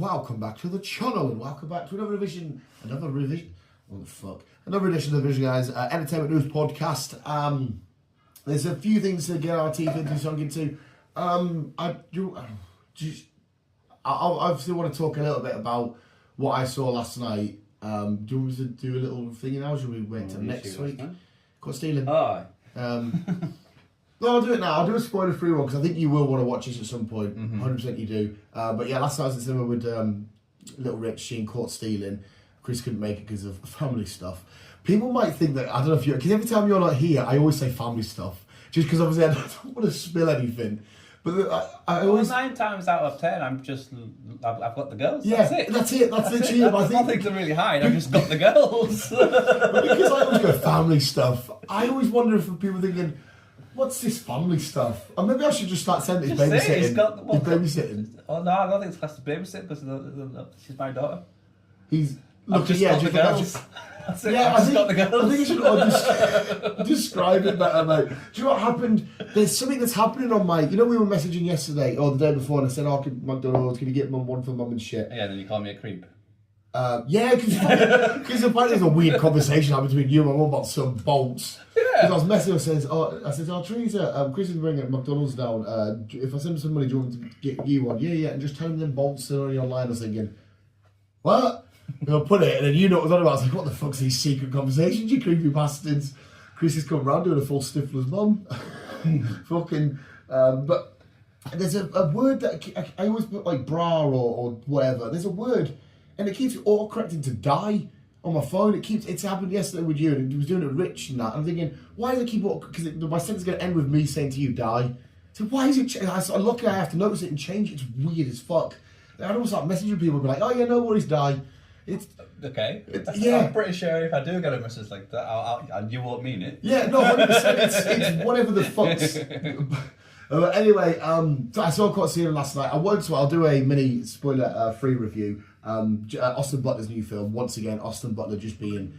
welcome back to the channel, and welcome back to another edition of the Vision Guys Entertainment News Podcast. There's a few things to get our teeth into, so I'm going to. I obviously want to talk a little bit about what I saw last night. Do you want me to do a little thing now? Should we wait till next week? Caught stealing. Oh. No, I'll do it now. I'll do a spoiler-free one because I think you will want to watch this at some point. 100% you do. But yeah, last night I was in cinema with Little Rich. She caught stealing. Chris couldn't make it because of family stuff. People might think that, I don't know if you're, because every time you're not here, I always say family stuff. Just because obviously I don't want to spill anything. But I always... Well, 9 times out of 10, I've got the girls. Yeah, that's it. That's literally it. There's nothing to really hide, I've just got the girls. But because I always go family stuff, I always wonder if people thinking, what's this family stuff? Or maybe I should just start saying it's babysitting. He's babysitting. Oh no, I don't think it's classed as babysitting because she's my daughter. He's looking, yeah, the girls. That's it. Yeah, I think got the girls. I think I should describe it better, mate. Do you know what happened? There's something that's happening on my... You know, we were messaging yesterday, or the day before, and I said, McDonald's, can you get mum one for mum and shit? Yeah, then you call me a creep. Yeah, because apparently there's a weird conversation happened between you and my mum about some bolts. Yeah. Because I was messaging, I said, Teresa, Chris is bringing McDonald's down. If I send him some money, do you want me to get you one? Yeah, and just tell him them bolts are only online. I was thinking, what? And I'll put it, and then you know what I was on about. I was like, what the fuck's these secret conversations, you creepy bastards? Chris is coming round doing a full Stifler's mum. Fucking, but there's a word that I always put like bra or whatever. There's a word, and it keeps auto-correcting to die on my phone. It's happened yesterday with you, and it was doing it Rich and that. I'm thinking, why does it keep because my sentence is going to end with me saying to you, die. So why is it, I look, I have to notice it and change it. It's weird as fuck. I don't start messaging people and be like, oh yeah, no worries, die. It's okay. Yeah, I'm pretty sure if I do get a message like that, you won't mean it. Yeah, no, 100%. It's whatever the fuck's. Anyway, so I saw Caught Stealing last night. I'll do a mini spoiler-free review. Austin Butler's new film. Once again, Austin Butler just being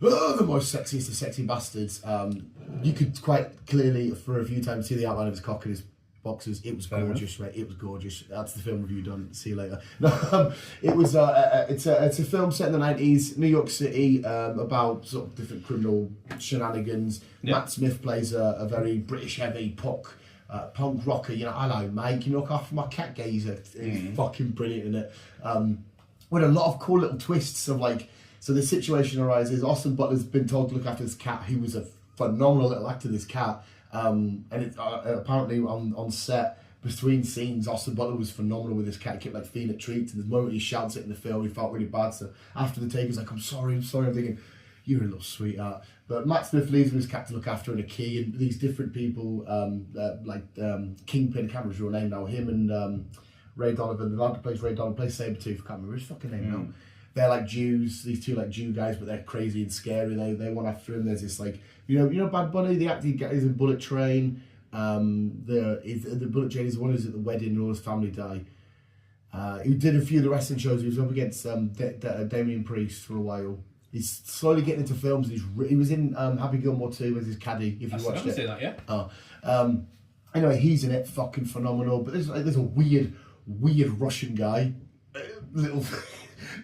the most sexiest of sexy bastards. You could quite clearly, for a few times, see the outline of his cock and his boxes. It was gorgeous, mate. It was gorgeous. That's the film review done. See you later. No, it was. It's a film set in the 90s, New York City, about sort of different criminal shenanigans. Yeah. Matt Smith plays a very British heavy punk rocker. You know, hello, mate. Can you knock off my cat gazer? It's fucking brilliant in it. With a lot of cool little twists of like. So the situation arises. Austin Butler's been told to look after this cat, who was a phenomenal little actor. This cat. And it, apparently on set, between scenes, Austin Butler was phenomenal with his cat. He kept like feeding it treats, and the moment he shouts it in the film, he felt really bad. So after the take, he's like, I'm sorry. I'm thinking, you're a little sweetheart. But Matt Smith leaves with his cat to look after and a key, and these different people, Kingpin, I can't remember his real name now, him and Ray Donovan, the lad who plays Ray Donovan, plays Sabretooth, I can't remember his fucking name now. They're like Jews, these two like Jew guys, but they're crazy and scary. They want after him. There's this like, you know Bad Bunny, the actor is in Bullet Train. The Bullet Train is the one who's at the wedding and all his family die. He did a few of the wrestling shows. He was up against Damian Priest for a while. He's slowly getting into films. He was in Happy Gilmore 2 as his caddy, if you watched it. I've seen that, yeah. Anyway, he's in it, fucking phenomenal. But there's a weird Russian guy.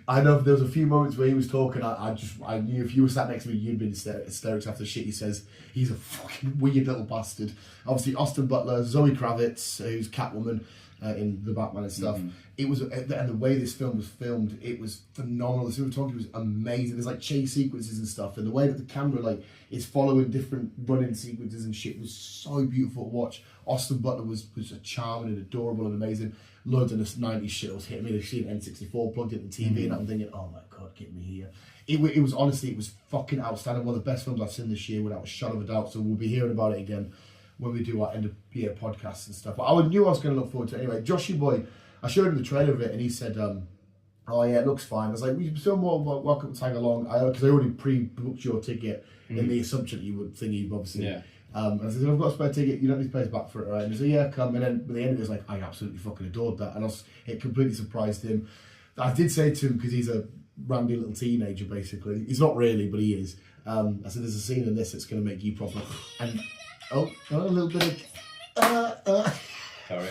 I know there was a few moments where he was talking, I knew if you were sat next to me, you'd been hysterics after the shit he says. He's a fucking weird little bastard. Obviously, Austin Butler, Zoe Kravitz, who's Catwoman in the Batman and stuff. It was, and the way this film was filmed, it was phenomenal. The cinematography was amazing. There's like chase sequences and stuff, and the way that the camera like is following different running sequences and shit was so beautiful to watch. Austin Butler was charming and adorable and amazing. Loads of this 90s shit was hitting me. They've seen N64, plugged it in the TV, and I'm thinking, oh my god, get me here. It was honestly, it was fucking outstanding. One of the best films I've seen this year, without a shadow of a doubt. So we'll be hearing about it again when we do our end of year podcasts and stuff. But I knew I was going to look forward to it anyway. Joshy boy, I showed him the trailer of it, and he said, oh yeah, it looks fine. I was like, we still more welcome to tag along, because I already pre-booked your ticket in the assumption that you would think you'd obviously. Yeah. And I said, I've got a spare ticket, you don't need to pay us back for it, right? And he said, yeah, come. And then by the end of it was like, I absolutely fucking adored that. And it completely surprised him. I did say to him, because he's a randy little teenager, basically. He's not really, but he is. I said, there's a scene in this that's going to make you proper. And, a little bit of... Sorry.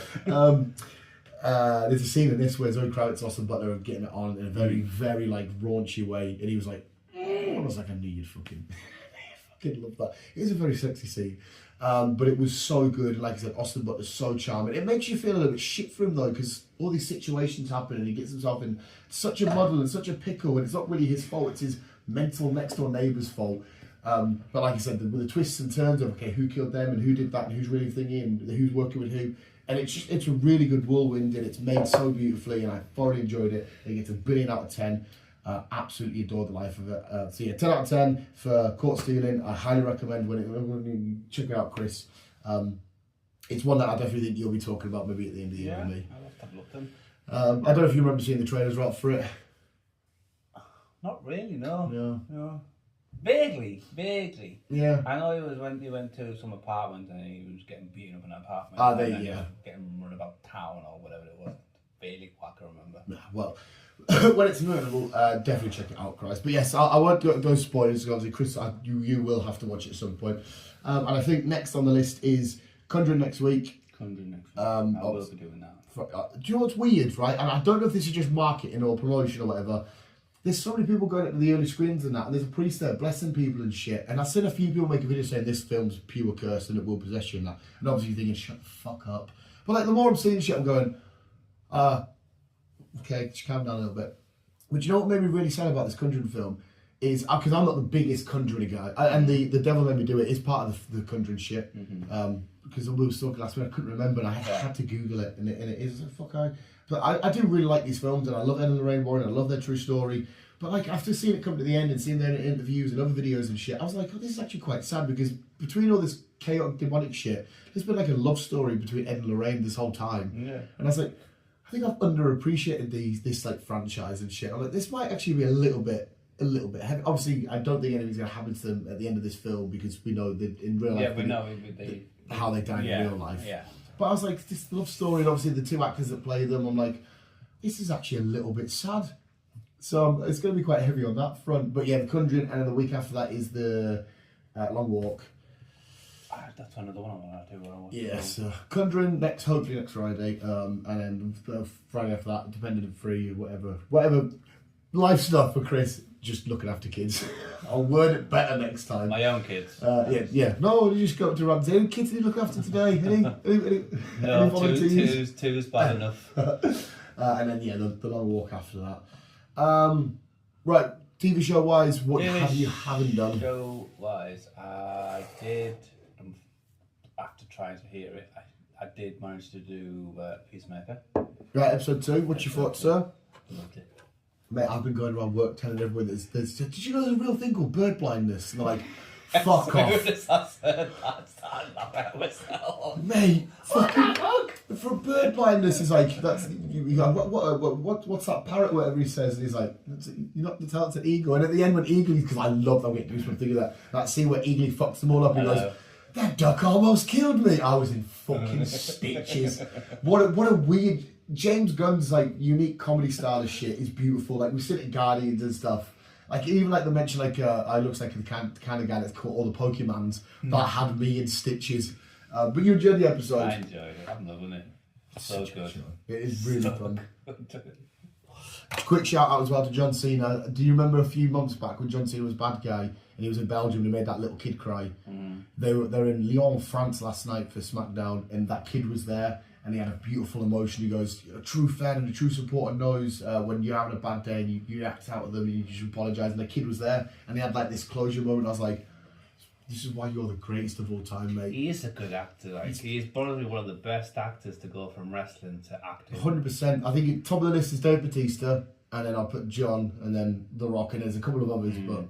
there's a scene in this where Zoe Kravitz and Austin Butler are getting it on in a very, very like raunchy way, and he was like, I was like, I knew you'd fucking, fucking love that. It is a very sexy scene, but it was so good. And like I said, Austin Butler's so charming. It makes you feel a little bit shit for him though, because all these situations happen, and he gets himself in such a muddle and such a pickle, and it's not really his fault. It's his mental next door neighbour's fault. But like I said, with the twists and turns of okay, who killed them and who did that and who's really thinking and who's working with who. And it's a really good whirlwind, and it's made so beautifully, and I thoroughly enjoyed it. It gets a 1 billion out of 10. Absolutely adored the life of it. So yeah, 10 out of 10 for Caught Stealing. I highly recommend when you check it out, Chris. It's one that I definitely think you'll be talking about maybe at the end of the year with me. I'll have to have a look then. I don't know if you remember seeing the trailers right for it. Not really, no. No. Vaguely. Yeah. I know he went to some apartment and he was getting beaten up in an apartment. Getting run about town or whatever it was. Vaguely, I can remember. Yeah, well, when it's available, definitely check it out, Christ. But yes, I won't go spoilers, obviously, Chris, you will have to watch it at some point. And I think next on the list is Conjuring next week. I will be doing that. Do you know what's weird, right? And I don't know if this is just marketing or promotion or whatever. There's so many people going up to the early screens and that, and there's a priest there blessing people and shit. And I've seen a few people make a video saying this film's pure curse and it will possess you and that. And obviously you're thinking, shut the fuck up. But like the more I'm seeing shit, I'm going, okay, just calm down a little bit. But you know what made me really sad about this Conjuring film is because I'm not the biggest Conjuring guy, and the Devil Made Me Do It is part of the Conjuring shit. Because we were talking last week, I couldn't remember, and I had to Google it, and it is But I do really like these films, and I love Ed and Lorraine Warren, I love their true story. But like after seeing it come to the end and seeing their interviews and other videos and shit, I was like, oh, this is actually quite sad because between all this chaotic demonic shit, there's been like a love story between Ed and Lorraine this whole time. Yeah. And I was like, I think I've underappreciated this like franchise and shit. I'm like, this might actually be a little bit heavy. Obviously, I don't think anything's going to happen to them at the end of this film because we know that in real life. Yeah, we know how they died in real life. Yeah. But I was like, this love story, and obviously the two actors that play them, I'm like, this is actually a little bit sad. So it's going to be quite heavy on that front. But yeah, The Conjuring, and then the week after that is the Long Walk. That's another one I want to do. Yes, Conjuring hopefully next Friday, and then Friday after that, dependent free, whatever life stuff for Chris. Just looking after kids. I'll word it better next time. My own kids. Yeah. No, you just go up to Ramsey. Any kids you look after today? Any No, two is bad enough. And then the Long Walk after that. Right, TV show wise, what have you haven't done? Show wise, I did. After trying to hear it, I did manage to do Peacemaker. Right, episode 2. What's your thoughts, sir? Loved it. Mate, I've been going around work telling everyone did you know there's a real thing called bird blindness? And they're like, fuck off. I laugh at myself. Mate, fucking for bird blindness is like that's what's that parrot whatever he says, and he's like, you're not the talented eagle. And at the end when Eagly, because I love I'm getting goosebumps thinking of that scene where Eagly fucks them all up and goes, that duck almost killed me. I was in fucking stitches. What a weird James Gunn's like unique comedy style of shit is beautiful. Like we sit at Guardians and stuff. Like even like they mention like I looks like the kind of guy that's caught all the Pokemons that had me in stitches. But you enjoyed the episode. I enjoyed it. I'm loving it. So good. It is really fun. Quick shout out as well to John Cena. Do you remember a few months back when John Cena was bad guy and he was in Belgium and he made that little kid cry? They were in Lyon, France last night for SmackDown, and that kid was there. And he had a beautiful emotion. He goes, a true fan and a true supporter knows when you're having a bad day and you act out with them and you just apologise. And the kid was there and he had like this closure moment. I was like, this is why you're the greatest of all time, mate. He is a good actor. Like, he's probably one of the best actors to go from wrestling to acting. 100%. I think top of the list is Dave Bautista, and then I'll put John, and then The Rock, and there's a couple of others, but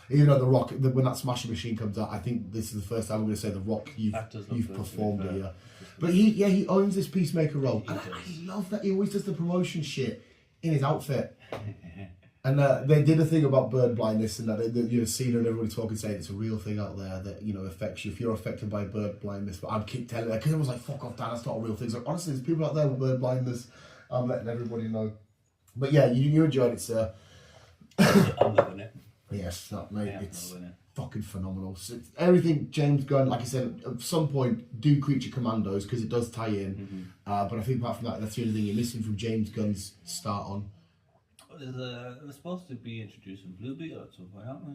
even though The Rock, when that Smashing Machine comes out, I think this is the first time I'm going to say The Rock, you've performed here. But he owns this Peacemaker role. And I love that he always does the promotion shit in his outfit. And they did a thing about bird blindness, and that Cena and everybody talking, saying it's a real thing out there that affects you if you're affected by bird blindness. But I'd keep telling her because everyone's like, "Fuck off, Dan, that's not a real thing." So honestly, there's people out there with bird blindness. I'm letting everybody know. But yeah, you enjoyed it, sir. I'm loving it. Yes, that mate. fucking phenomenal. So everything James Gunn, like I said, at some point do Creature Commandos because it does tie in. But I think apart from that, that's the only thing you're missing from James Gunn's start on. We're supposed to be introducing Blue Beetle at some point, aren't we?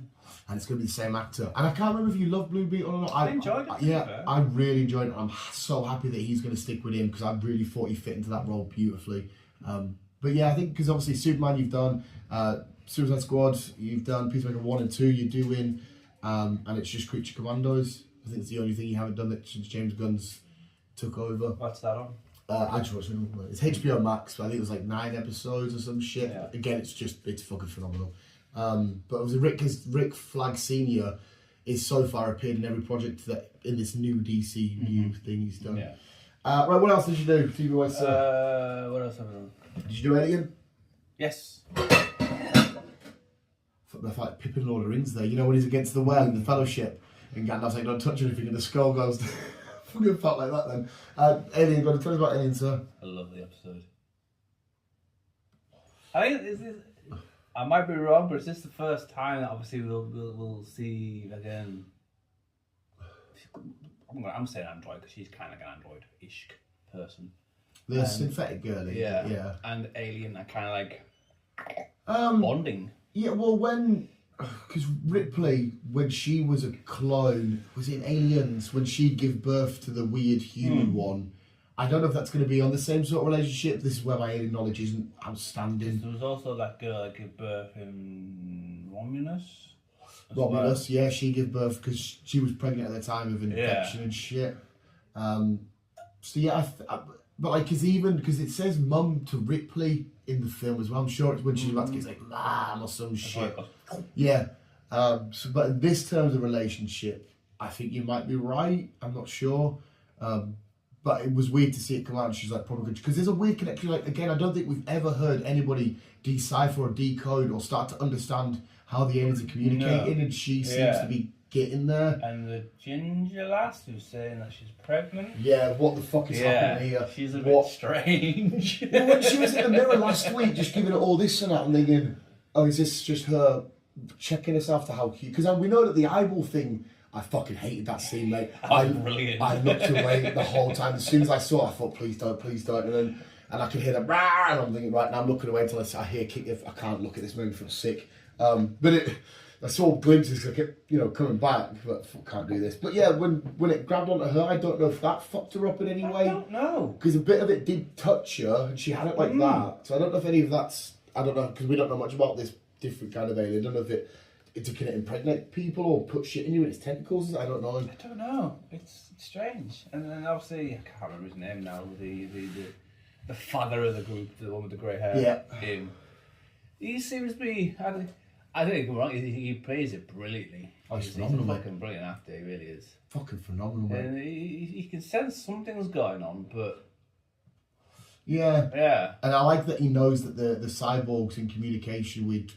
And it's going to be the same actor. And I can't remember if you love Blue Beetle or not. I enjoyed it. Yeah, I really enjoyed it. I'm so happy that he's going to stick with him because I really thought he fit into that role beautifully. But yeah, I think because obviously Superman you've done, Suicide Squad you've done, Peacemaker 1 and 2 you're doing, and it's just Creature Commandos. I think it's the only thing you haven't done that since James Gunn's took over. What's that on? I just watched it. It's HBO Max, but I think it was like 9 episodes or some shit. Yeah. Again, it's fucking phenomenal. But it was Rick Flag Senior is so far appeared in every project that in this new DCU thing he's done. Yeah. Right, what else did you do? TV West, what else have I done? did you do Alien? Yes. They're like Pippin and Lord of the Rings there. You know when he's against the well in the Fellowship and Gandalf's like, don't touch anything, and the skull goes. Fucking felt like that then. Alien, go to tell us about Alien, sir. A lovely episode. I think I might be wrong, but is this the first time that obviously we'll see again? I'm saying android because she's kind of like an android-ish person. The synthetic girlie. Yeah. And Alien are kind of like bonding. Yeah, well, because Ripley, when she was a clone, was it in Aliens, when she'd give birth to the weird human one, I don't know if that's going to be on the same sort of relationship. This is where my alien knowledge isn't outstanding. There was also that girl that gave birth in Romulus. Romulus, yeah, she gave birth because she was pregnant at the time of infection and shit. So yeah, but like, because it says mum to Ripley in the film as well. I'm sure it's when she's about to get like mom or some shit. Yeah. But in this terms of relationship, I think you might be right. I'm not sure. But it was weird to see it come out and she's like probably because there's a weird connection. Like again, I don't think we've ever heard anybody decipher or decode or start to understand how the aliens are communicating, and she seems to be getting there. And the ginger lass who's saying that she's pregnant. Yeah, what the fuck is happening here? She's a bit strange. Well, when she was in the mirror last week, just giving it all this and that, and thinking, oh, is this just her checking us after how cute? Because we know that the eyeball thing, I fucking hated that scene, mate. I looked away the whole time. As soon as I saw it, I thought, please don't. And I could hear that, rah, and I'm thinking, right now I'm looking away until I hear kick. I can't look at this movie, I feel sick. But I saw glimpses because I kept, coming back, but I can't do this. But yeah, when it grabbed onto her, I don't know if that fucked her up in any way. I don't know. Because a bit of it did touch her, and she had it like that. So I don't know if any of that's, I don't know, because we don't know much about this different kind of alien. I don't know if it can impregnate people or put shit in you in its tentacles. I don't know. I don't know. It's strange. And then obviously, I can't remember his name now, the father of the group, the one with the grey hair. Yeah. He seems to be, I don't think I'm wrong, he plays it brilliantly. Oh, he's phenomenal, a fucking brilliant actor, he really is. Fucking phenomenal, mate. And he can sense something's going on, but... Yeah. And I like that he knows that the cyborg's in communication with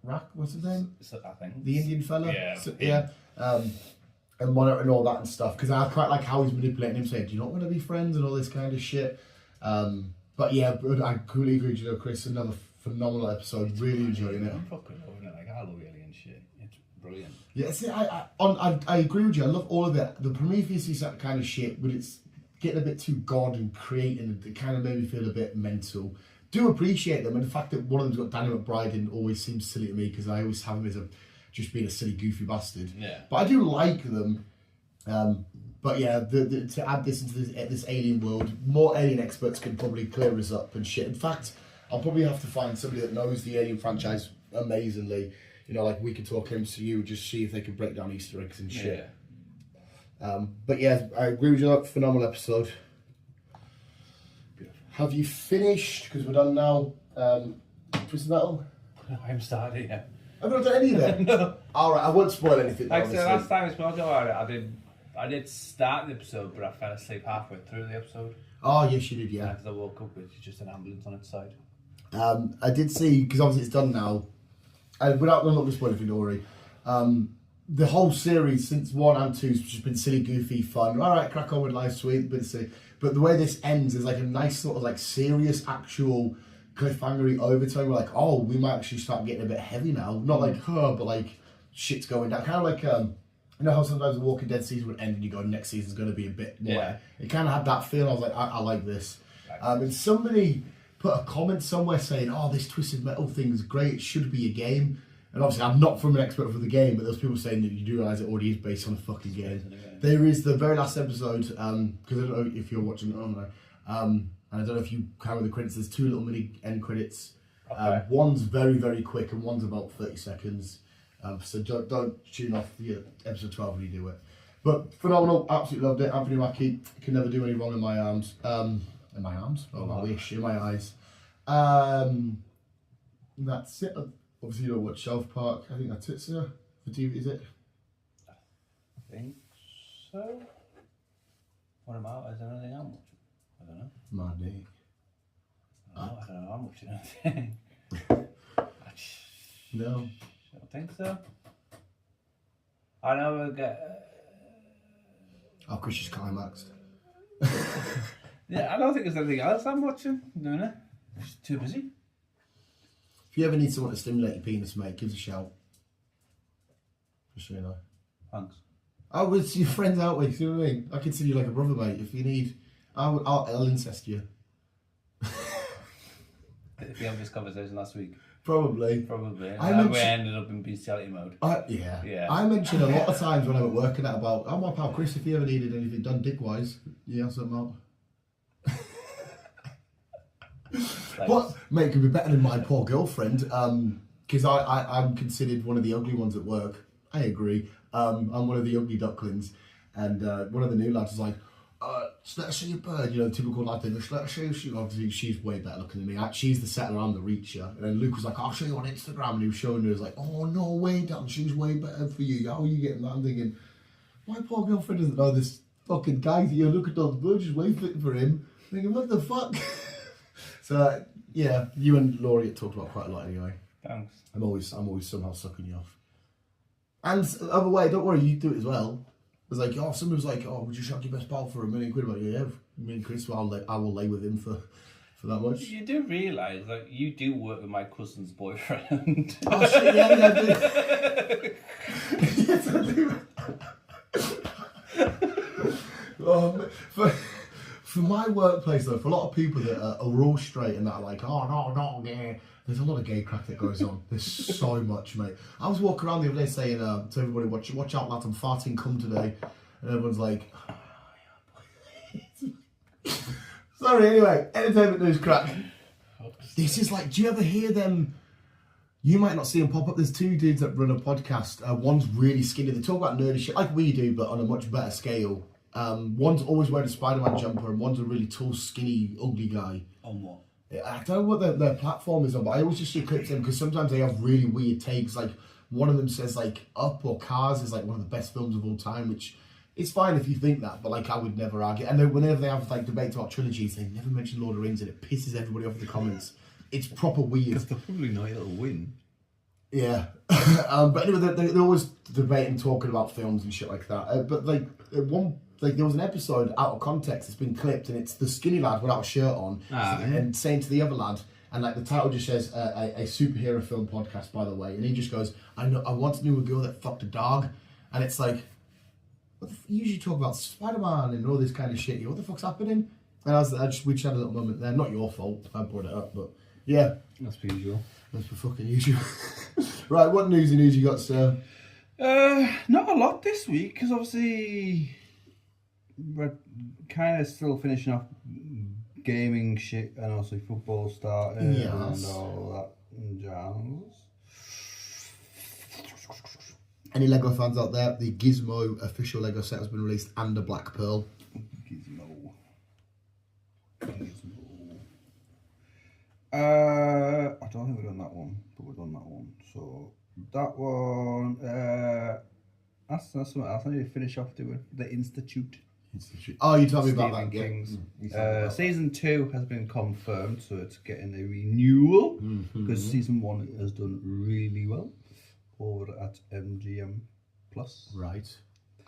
Rak, what's his name? I think. The Indian fella? Yeah. So, yeah. And monitoring all that and stuff. Because I quite like how he's manipulating him, saying, do you not want to be friends and all this kind of shit. But yeah, I completely agree with you, Chris. Another phenomenal episode. Really enjoying it. I'm fucking loving it. Like, I love alien shit. It's brilliant. Yeah, see, I agree with you. I love all of it. The Prometheus is that kind of shit, but it's getting a bit too god and creating. It kind of made me feel a bit mental. Do appreciate them, and the fact that one of them's got Danny McBride in always seems silly to me because I always have him as just being a silly, goofy bastard. Yeah. But I do like them. But yeah, to add this into this alien world, more alien experts can probably clear us up and shit. In fact, I'll probably have to find somebody that knows the alien franchise amazingly. Like we could talk MCU, just see if they can break down Easter eggs and shit. Yeah. But yeah, I agree with you. Phenomenal episode. Beautiful. Have you finished? Because we're done now. Twisted Metal. I'm starting. Yeah. I've not done any of it. No. All right, I won't spoil anything. Like I said last time we spoke about it, I did start the episode, but I fell asleep halfway through the episode. Oh yes, you did. Yeah. Because I woke up with just an ambulance on its side. I did see, because obviously it's done now. Without not spoiling for Dory, the whole series since 1 and 2 has just been silly, goofy, fun. All right, crack on with life, sweet, bit of silly. But the way this ends is like a nice sort of like serious, actual cliffhangery overtone. We're like, oh, we might actually start getting a bit heavy now. Not like her, but like shit's going down. Kind of like you know how sometimes the Walking Dead season would end and you go, next season's going to be a bit more. Yeah. It kind of had that feel. I was like, I like this. And somebody put a comment somewhere saying, "Oh, this Twisted Metal thing is great. It should be a game." And obviously, I'm not from an expert for the game, but those people saying that you do realise it already is based on a fucking game. There is the very last episode, because I don't know if you're watching it online, and I don't know if you count the credits. There's 2 little mini end credits. Okay. One's very, very quick, and one's about 30 seconds. So don't tune off the episode 12 when you do it. But phenomenal, absolutely loved it. Anthony Mackie can never do any wrong in my arms. In my arms? Oh, I wish. In my eyes. That's it. Obviously, you don't watch South Park. I think that's it, sir. For TV, is it? I think so. What about? Is there anything I'm watching? I don't know. Monday. I don't know. I'm watching anything. No. I don't think so. I know we'll get. Oh, Chris just climaxed. Yeah, I don't think there's anything else I'm watching. Doing it. Just too busy. If you ever need someone to stimulate your penis, mate, give us a shout. Just so you know. Thanks. Oh, we're your friends, aren't we? See what I mean? I consider you like a brother, mate. If you need, I'll incest you. If we have this conversation last week. Probably. We ended up in bestiality mode. Yeah. I mentioned a lot of times when I was working out about, my pal Chris, if you ever needed anything done dick-wise, yeah, something out. But, mate, it could be better than my poor girlfriend, because I'm considered one of the ugly ones at work. I agree. I'm one of the ugly ducklings, and one of the new lads was like, just let her see your bird, you know, typical lad thing, just let her see. Obviously, she's way better looking than me. She's the settler, I'm the reacher. And then Luke was like, I'll show you on Instagram. And he was showing her, he was like, oh, no way, Dan, she's way better for you. How are you getting that? I'm thinking, my poor girlfriend doesn't know this fucking guy. You look at those birds, she's way fitting for him. I'm thinking, what the fuck? So, yeah, you and Laurie talked about quite a lot anyway. Thanks. I'm always somehow sucking you off. And other way, don't worry, you do it as well. It was like, someone was like, would you shock your best pal for £1 million quid? I'm like, yeah, me and Chris, I will lay with him for that much. You do realise that you do work with my cousin's boyfriend. Oh shit, yeah, I do. Yes, I do. For my workplace though, for a lot of people that are all straight and that are like, no, yeah. There's a lot of gay crack that goes on. There's so much, mate. I was walking around the other day saying to everybody, watch out, lads, I'm farting cum today. And everyone's like, sorry, anyway, entertainment news crack. This is like, do you ever hear them? You might not see them pop up. There's 2 dudes that run a podcast. One's really skinny. They talk about nerdy shit like we do, but on a much better scale. One's always wearing a Spider-Man jumper, and one's a really tall, skinny, ugly guy. On what? I don't know what their platform is on, but I always just see clips of them because sometimes they have really weird takes. Like one of them says like Up or Cars is like one of the best films of all time, which it's fine if you think that, but like I would never argue. And then whenever they have like debates about trilogies, they never mention Lord of the Rings, and it pisses everybody off in the comments. It's proper weird. Because they'll probably know it'll win. Yeah, but anyway, they're always debating, talking about films and shit like that. But like there was an episode out of context. It's been clipped, and it's the skinny lad without a shirt on, and saying to the other lad, and like the title just says a superhero film podcast, by the way, and he just goes, I once knew a girl that fucked a dog, and it's like, you usually talk about Spider-Man and all this kind of shit. What the fuck's happening? And we just had a little moment there. Not your fault if I brought it up, but yeah, that's per usual. That's for fucking usual. Right, what news you got, sir? Not a lot this week, because obviously we're kind of still finishing off gaming shit, and also football started and all that jazz. Any Lego fans out there? The Gizmo official Lego set has been released, and a Black Pearl. Gizmo. I don't think we've done that one, but we've done that one. So that one, that's something else. I need to finish off doing the Institute. Oh, you told me about that. Kings. Season 2 has been confirmed, so it's getting a renewal because season 1 has done really well over at MGM Plus. Right.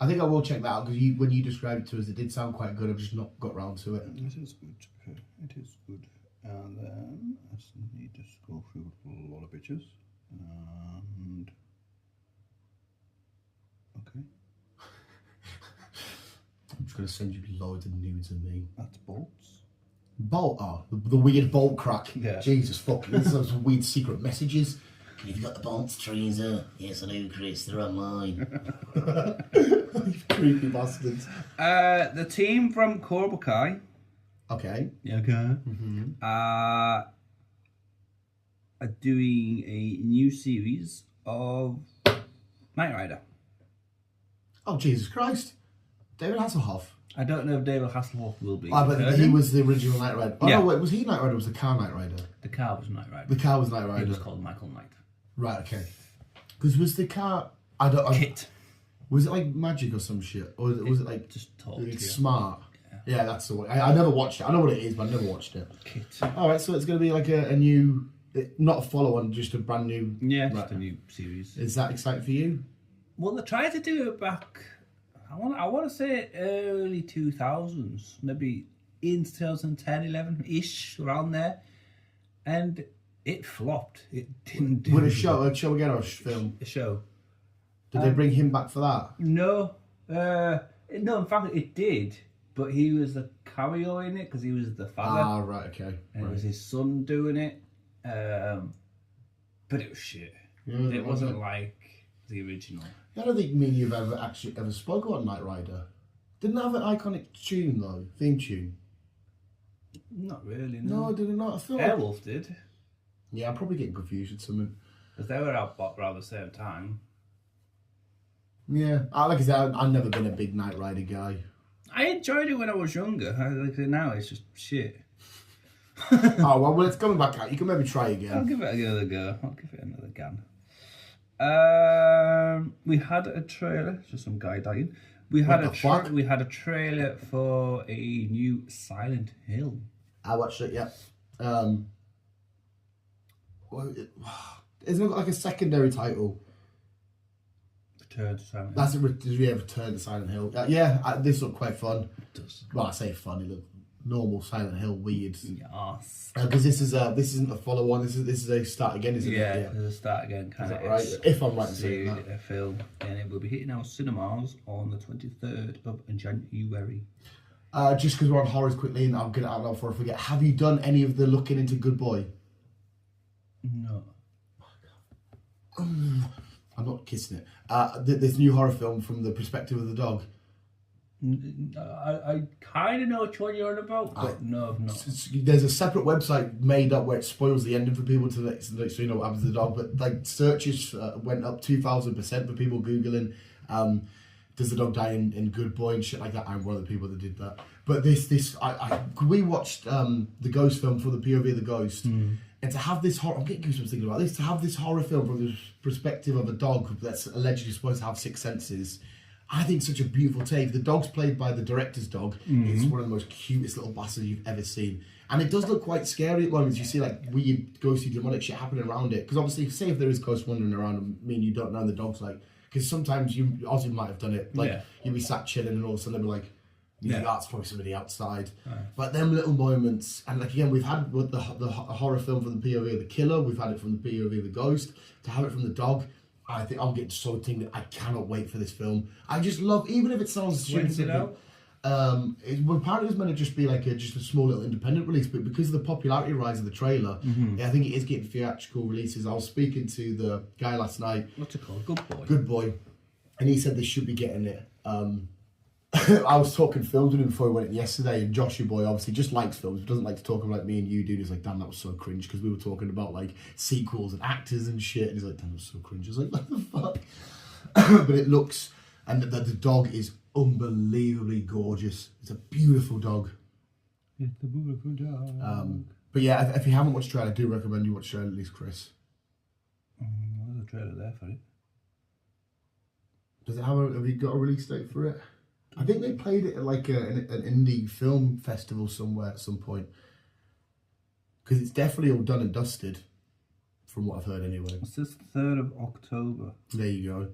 I think I will check that out because when you described it to us, it did sound quite good. I've just not got round to it. It is good. Okay. It is good. And then I just need to go through a lot of pictures. And Okay. I'm just going to send you loads of nudes of me. That's bolts. Bolt? Oh, the weird bolt crack. Yeah. Jesus fucking. There's some weird secret messages. Have you got the bolts, Teresa? Yes, I do, Chris. They're on mine. Creepy bastards. The team from Cobra Kai. Okay. Okay. Are doing a new series of Knight Rider. Oh, Jesus Christ. David Hasselhoff. I don't know if David Hasselhoff will be. But he was the original Knight Rider. Oh, Yeah. no, wait, was he Knight Rider or was the car Knight Rider? The car was Knight Rider. The car was Knight Rider. He was called Michael Knight. Right, okay. Because was the car... Kit. Was it like magic or some shit? Or was it like... Just talk to you. It's smart. Yeah, that's the way. I never watched it. I know what it is, but I never watched it. Kit. Alright, so it's going to be like a new... Not a follow-on, just a brand new... Yeah, just a new series. Is that exciting for you? Well, they tried to do it back... I want to say early 2000s. Maybe in 2010, 11-ish, around there. And it flopped. It didn't do... Would a show again or a film? A show. Did they bring him back for that? No. No, in fact, it did. But he was a cameo in it because he was the father. Ah, right, okay. And it was his son doing it. But it was shit. Yeah, it wasn't like the original. I don't think me and you've ever spoke about Knight Rider. Didn't it have an iconic tune though? Theme tune? Not really, No, no. did it not? I feel like... Airwolf did. Yeah, I'm probably getting confused with something. Because they were out around the same time. Yeah, like I said, I've never been a big Knight Rider guy. I enjoyed it when I was younger. Like now it's just shit. Oh, well, it's coming back out. You can maybe try I'll again. give it another go. We had a trailer, just some guy dying. We had we had a trailer for a new Silent Hill. I watched it, yeah. Isn't it got like a secondary title? Return to Silent Hill. That's it. Return to Silent Hill. This looked quite fun. It does. Well, I say fun. It looked normal Silent Hill, weird. Yes. Because this isn't a follow-on. This is a start again, isn't it? Yeah, there's a start again kind of right? If I'm right in saying that. A film, and it will be hitting our cinemas on the 23rd of January. Just because we're on horrors quickly, and I'll get it out now before I forget. Have you done any of the looking into Good Boy? No. I'm not kissing it. This new horror film from the perspective of the dog. I kind of know which one you're on about, but no, I've not. There's a separate website made up where it spoils the ending for people so you know what happens to the dog. But like searches went up 2,000% for people googling, does the dog die in Good Boy and shit like that. I'm one of the people that did that. But we watched the Ghost film from the POV of the Ghost. And to have this horror, I'm getting goosebumps thinking about this. To have this horror film from the perspective of a dog that's allegedly supposed to have six senses, I think such a beautiful take. The dog's played by the director's dog. It's one of the most cutest little bastards you've ever seen. And it does look quite scary at moments. You see like weird, ghostly, demonic shit happening around it. Because obviously, say if there is ghosts wandering around and me and you don't know and the dog's like... Because sometimes Ozzy might have done it. Like, you'd be sat chilling and all of a sudden they'd be like, that's probably somebody outside. But them little moments, and like again, we've had with the horror film from the POV of the killer, we've had it from the POV of the ghost, to have it from the dog, I think I'm getting so tinged. I cannot wait for this film. I just love, even if it sounds stupid. When's it out? Apparently it was meant to just be like just a small little independent release, but because of the popularity rise of the trailer, I think it is getting theatrical releases. I was speaking to the guy last night. What's it called? Good Boy. Good Boy, and he said they should be getting it. I was talking films with him before we went in yesterday, and Josh, your boy, obviously just likes films, but doesn't like to talk about like me and you do. He's like, damn, that was so cringe, because we were talking about like sequels and actors and shit, and he's like, damn, that was so cringe. I was like, what the fuck? But it looks, and the dog is unbelievably gorgeous. It's a beautiful dog. It's a beautiful dog. But yeah, if you haven't watched the trailer, I do recommend you watch the trailer, at least, Chris. There's a trailer there for it. Does it have you got a release date for it? I think they played it at like an indie film festival somewhere at some point. Because it's definitely all done and dusted, from what I've heard anyway. It says 3rd of October. There you go.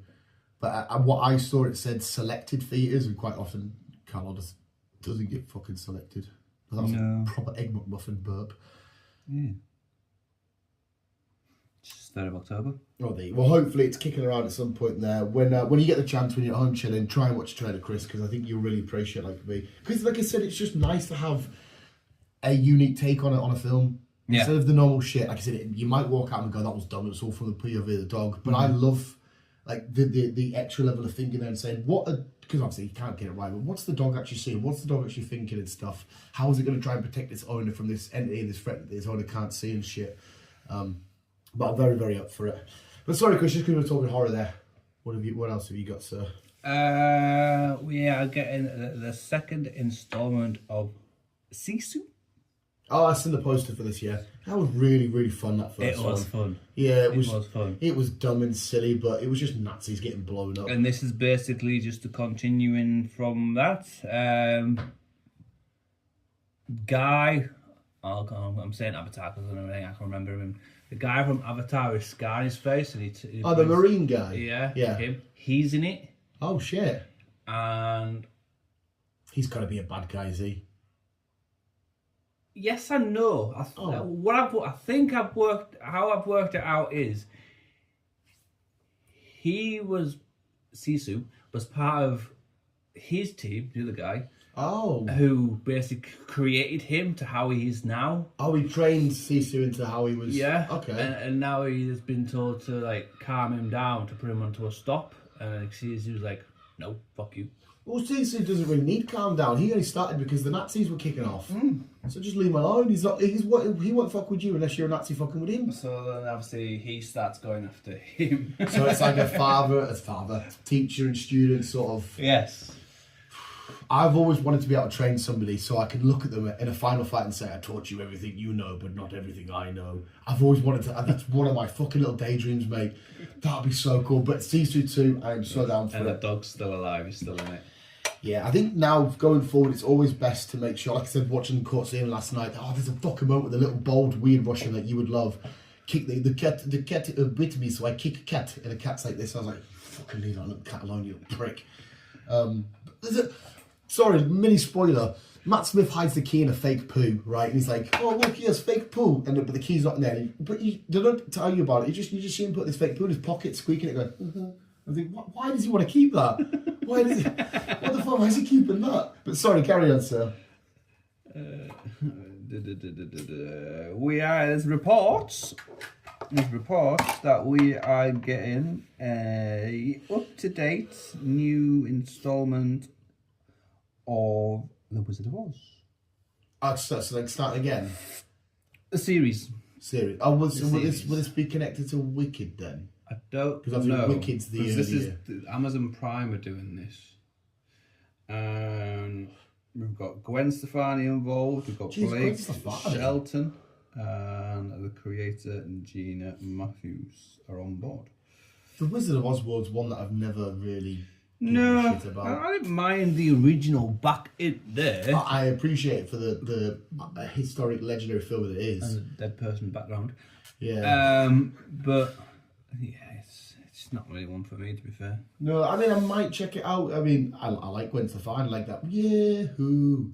But what I saw, it said selected theatres, and quite often Carl doesn't get fucking selected. That was a proper Egg McMuffin burp. Yeah. Just 3rd of October. Well, hopefully it's kicking around at some point there. When you get the chance, when you're at home chilling, try and watch a trailer, Chris, because I think you'll really appreciate like me. Because like I said, it's just nice to have a unique take on a film. Yeah. Instead of the normal shit, like I said, you might walk out and go, that was dumb, it's all from the POV of the dog. But I love like the extra level of thinking there and saying, because obviously you can't get it right, but what's the dog actually seeing? What's the dog actually thinking and stuff? How is it going to try and protect its owner from this entity, this threat that its owner can't see and shit? But I'm very, very up for it. But sorry, Chris, just because we're talking horror there. What else have you got, sir? We are getting the second installment of Sisu. Oh, I seen the poster for this, yeah. That was really, really fun, that first one. It was fun. Yeah, it was fun. It was dumb and silly, but it was just Nazis getting blown up. And this is basically just a continuing from that. Guy, I'm saying Avatar because I don't think I can remember him. The guy from Avatar is scarring his face. And he the Marine guy? Yeah. Him. He's in it. Oh, shit. And he's got to be a bad guy, is he? Yes and no. How I've worked it out is Sisu was part of his team, the other guy. Oh. Who basically created him to how he is now. Oh, he trained Sisu into how he was. Yeah. Okay. And now he has been told to like calm him down, to put him onto a stop. And like, Sisu's like, no, fuck you. Well, Sisu doesn't really need calm down. He only started because the Nazis were kicking off. So just leave him alone. He won't fuck with you unless you're a Nazi fucking with him. So then obviously he starts going after him. So it's like a father, teacher and student sort of. Yes. I've always wanted to be able to train somebody so I can look at them in a final fight and say, I taught you everything you know, but not everything I know. I've always wanted to, that's one of my fucking little daydreams, mate. That'd be so cool. But Sisu 2, I am so down for it. And the dog's still alive, he's still in it. Yeah, I think now going forward, it's always best to make sure, like I said, watching Court Scene last night, there's a fucking moment with a little bold, weird Russian that you would love. Kick the cat bit me, so I kick a cat, and the cat's like this. I was like, fucking leave that little cat alone, you little prick. Sorry, mini spoiler. Matt Smith hides the key in a fake poo, right? And he's like, oh, look, he has fake poo. But the key's not in there. But they don't tell you about it. You just see him put this fake poo in his pocket, squeaking it, going, I think, why does he want to keep that? What the fuck? Why is he keeping that? But sorry, carry on, sir. There's reports that we are getting a up-to-date new installment of The Wizard of Oz. So like start again? A series. Oh, will this be connected to Wicked then? I don't know. Because Wicked's the earlier. This is Amazon Prime are doing this. And we've got Gwen Stefani involved, we've got Blake Shelton, and the creator and Gina Matthews are on board. The Wizard of Oz was one that I've never really shit about. I didn't mind the original back in there. I appreciate it for the historic legendary film that it is. And the dead person background. Yeah. But yeah, it's not really one for me, to be fair. No, I mean, I might check it out. I mean, I like Gwen Stefani, I like that. Yeah, woo.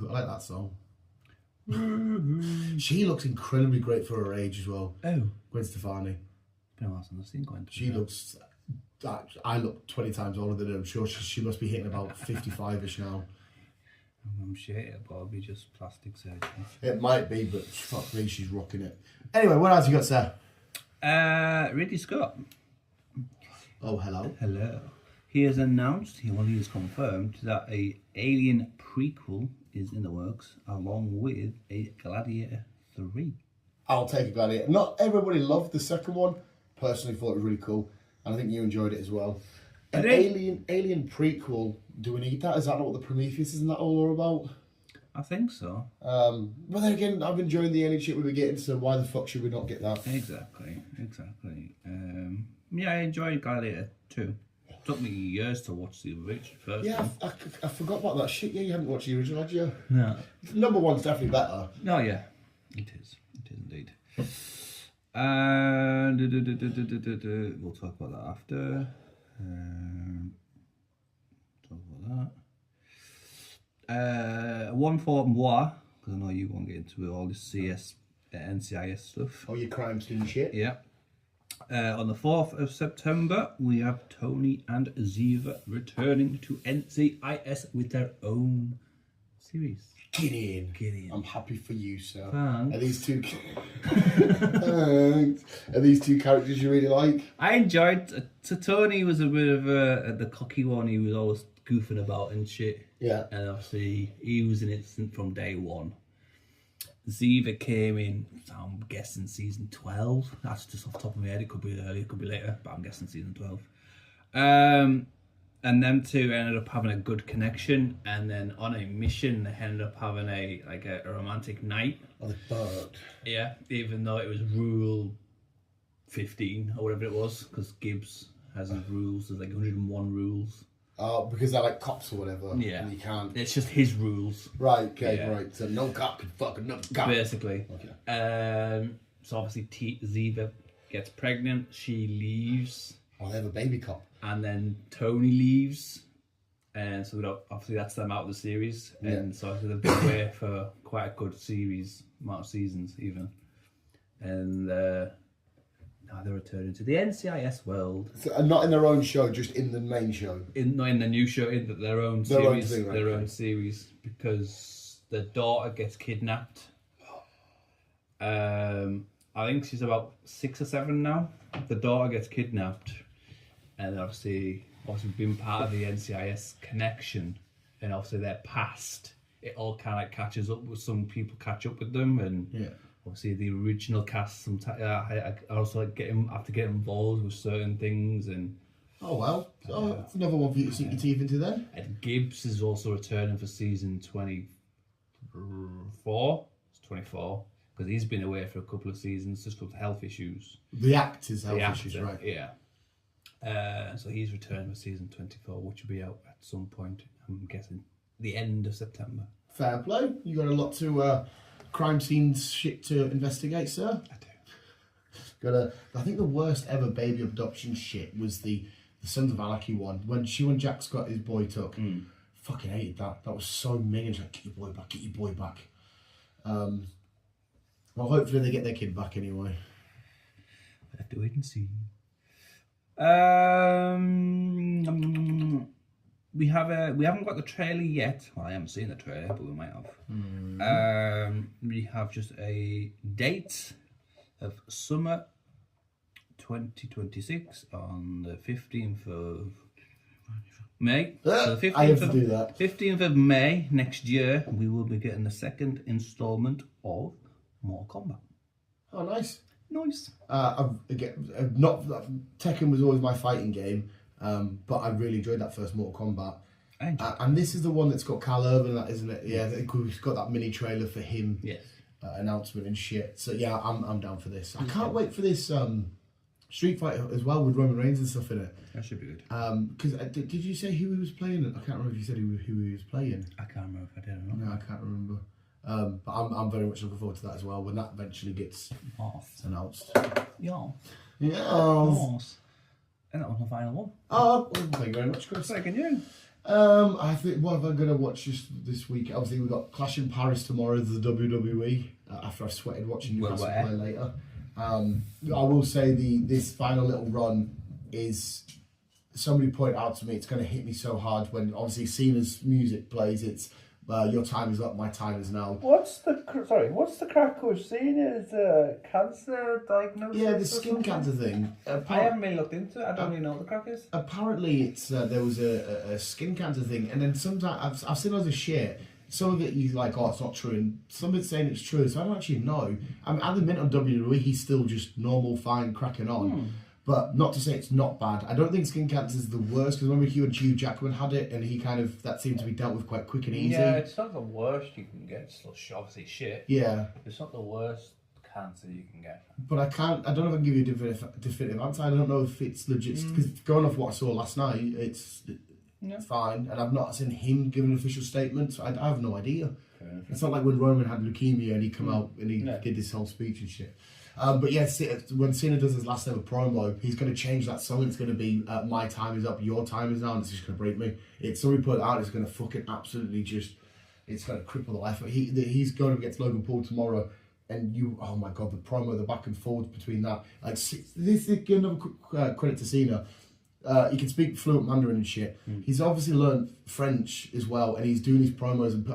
I like that song. She looks incredibly great for her age as well. Oh. Gwen Stefani. Been a while since I've seen Gwen. She looks... I look 20 times older than her. I'm sure she must be hitting about 55-ish now. I'm sure it'll probably be just plastic surgery. It might be, but fuck me, she's rocking it. Anyway, what else you got, sir? Ridley Scott. Oh, hello. Hello. He has announced, he has confirmed, that a Alien prequel is in the works, along with a Gladiator 3. I'll take a Gladiator. Not everybody loved the second one. Personally thought it was really cool. And I think you enjoyed it as well. An alien prequel, do we need that? Is that not what the Prometheus is? Isn't that all about? I think so. But then again, I've enjoyed the alien shit we were getting, so why the fuck should we not get that? Exactly. Yeah, I enjoyed Gladiator too. Took me years to watch the first Yeah, one. I forgot about that shit. Yeah, you haven't watched the original, had you? No. Number one's definitely better. No, yeah. It is. It is indeed. We'll talk about that after. Talk about that. One for moi, because I know you won't get into all this NCIS stuff. Oh, your crime scene shit. Yeah. On the 4th of September, we have Tony and Ziva returning to NCIS with their own series. Get in. Get in. I'm happy for you, sir. Thanks. Are these two? Thanks. Are these two characters you really like? I enjoyed. So Tony was a bit of the cocky one. He was always goofing about and shit. Yeah. And obviously, he was an instant from day one. Ziva came in, I'm guessing season 12. That's just off the top of my head. It could be earlier, it could be later, but I'm guessing season 12. And them two ended up having a good connection, and then on a mission, they ended up having a romantic night. Oh, the bird. Yeah, even though it was Rule 15 or whatever it was, because Gibbs has his rules. There's like 101 rules. Oh, because they're like cops or whatever. Yeah. And you can't. It's just his rules. Right, okay, Yeah. right. So no cop can fuck another cop. Basically. Okay. So obviously Ziva gets pregnant, she leaves, Oh, they have a baby cop. and then Tony leaves, and so obviously that's them out of the series. And so they've been away for quite a good amount of seasons even. And now they're returning to the NCIS world. So, and not in their own show, just in the main show. Not in the new show, in their own Their own series. thing, right, Their okay. own series, because the daughter gets kidnapped. I think she's about 6 or 7 now. The daughter gets kidnapped, and obviously being part of the NCIS connection, and obviously their past, it all kind of catches up with some people, catch up with them, and Yeah. obviously the original cast sometimes I also have to get involved with certain things, and Oh, well. Oh, that's another one for you to sink your teeth into then. Ed Gibbs is also returning for season 24. It's 24. Because he's been away for a couple of seasons just with health issues. The actor's health The issues, actor, right. yeah. So he's returning for season 24, which will be out at some point, I'm guessing, the end of September. Fair play. You got a lot to crime scenes shit to investigate, sir. I do. I think the worst ever baby abduction shit was the Sons of Anarchy one. When Jack's got his boy took. Fucking hated that. That was so mean. It's like, get your boy back, get your boy back. Well, hopefully they get their kid back anyway. We'll have to wait and see. We haven't got the trailer yet. Well, I haven't seen the trailer, but we might have. We have just a date of summer 2026 on the 15th of May. So the 15th I have to of, do that. 15th of May next year, we will be getting the second instalment of Mortal Kombat. Oh, nice. Nice. Tekken was always my fighting game, but I really enjoyed that first Mortal Kombat. I enjoyed it. And this is the one that's got Carl Urban in that, isn't it? Yeah, it's got that mini trailer for him. Yes. Announcement and shit. So yeah, I'm down for this. I can't wait for this Street Fighter as well with Roman Reigns and stuff in it. That should be good. Because did you say who he was playing? I can't remember if you said who he was playing. I can't remember if I did or not. No, I can't remember. But I'm very much looking forward to that as well when that eventually gets announced. Yeah. Yes. And that was my final one. Oh, well, thank you very much, Chris. Second you. I think what am I going to watch this week? Obviously, we've got Clash in Paris tomorrow, the WWE. After I've sweated watching Newcastle play later. I will say this final little run is. Somebody pointed out to me it's going to hit me so hard when obviously Cena's music plays. It's your time is up, my time is now. What's the crack with Cena's cancer diagnosis? Yeah, the skin cancer thing. I haven't really looked into it. I don't really know what the crack is. Apparently, it's there was a skin cancer thing, and then sometimes I've seen loads of shit. Some of it you like, oh, it's not true, and some of it's saying it's true. So I don't actually know. I mean, at the minute on WWE, he's still just normal, fine, cracking on. But not to say it's not bad. I don't think skin cancer is the worst, because remember Hugh Jackman had it, and he that seemed to be dealt with quite quick and easy. Yeah, it's not the worst you can get. It's obviously shit. Yeah. It's not the worst cancer you can get. But I don't know if I can give you a definitive answer. I don't know if it's legit, because going off what I saw last night, it's fine, and I've not seen him give an official statement, so I have no idea. It's not like when Roman had leukemia and he come out and he did this whole speech and shit. But yeah, when Cena does his last ever promo, he's going to change that song. It's going to be my time is up, your time is now, and it's just going to break me. Somebody put it out, it's going to fucking absolutely it's going to cripple the life. He's going against Logan Paul tomorrow. and oh my god, the promo, the back and forth between that. Like, this is another credit to Cena. He can speak fluent Mandarin and shit. He's obviously learned French as well, and he's doing these promos and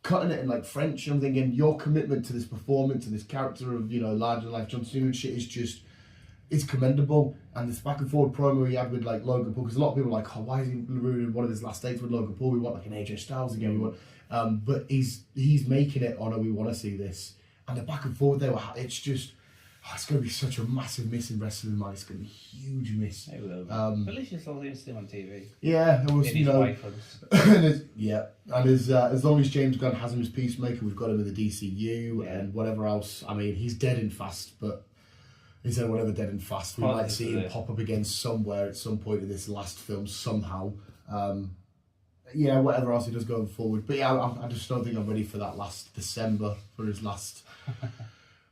cutting it in like French. I'm thinking your commitment to this performance and this character of, you know, larger than life John Cena and shit is just, it's commendable. And this back and forward promo he had with like Logan Paul, because a lot of people are like, oh, why is he ruining one of his last dates with Logan Paul? We want like an AJ Styles again. We want, but he's making it on, we want to see this. And the back and forward there, it's just. Oh, it's going to be such a massive miss in wrestling, man. It's going to be a huge miss. It will. But at least you're still seeing him on TV. Yeah, it was, In you his know. way, Yeah, and as long as James Gunn has him as Peacemaker, we've got him in the DCU and whatever else. I mean, he's dead and fast, but instead of whatever dead and fast, we might see him pop up again somewhere at some point in this last film somehow. Yeah, whatever else he does going forward. But yeah, I just don't think I'm ready for that last December, for his last...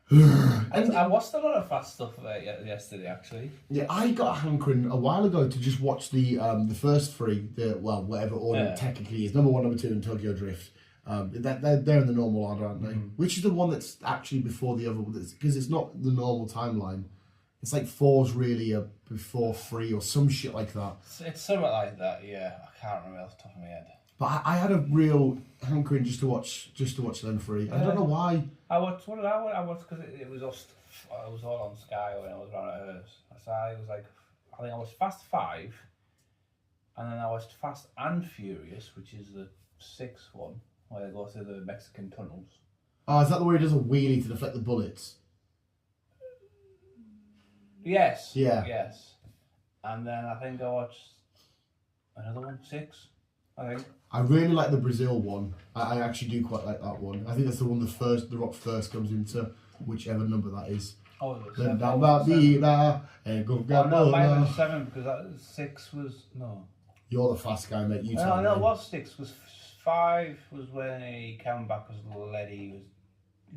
I watched a lot of fast stuff yesterday, actually. Yeah, I got a hankering a while ago to just watch the first three, whatever order it technically is, number 1, number 2, and Tokyo Drift. They're in the normal order, aren't they? Which is the one that's actually before the other one, because it's not the normal timeline. It's like 4's really a before 3 or some shit like that. It's something like that, yeah. I can't remember off the top of my head. But I had a real hankering just to watch them 3. I don't know why. I watched because it was all on Sky when I was around at hers. So I think I watched Fast 5, and then I watched Fast and Furious, which is the 6th one, where they go through the Mexican tunnels. Oh, is that the way he does a wheelie to deflect the bullets? Yes. Yeah. Yes. And then I think I watched another one, 6, I think. I really like the Brazil one. I actually do quite like that one. I think that's the one the Rock first comes into, whichever number that is. Oh, it was 7. no, No, it might have been 7 because that 6 was no. You're the fast guy, mate. You tell me. No, it was 6. Was 5 was when he came back as a lady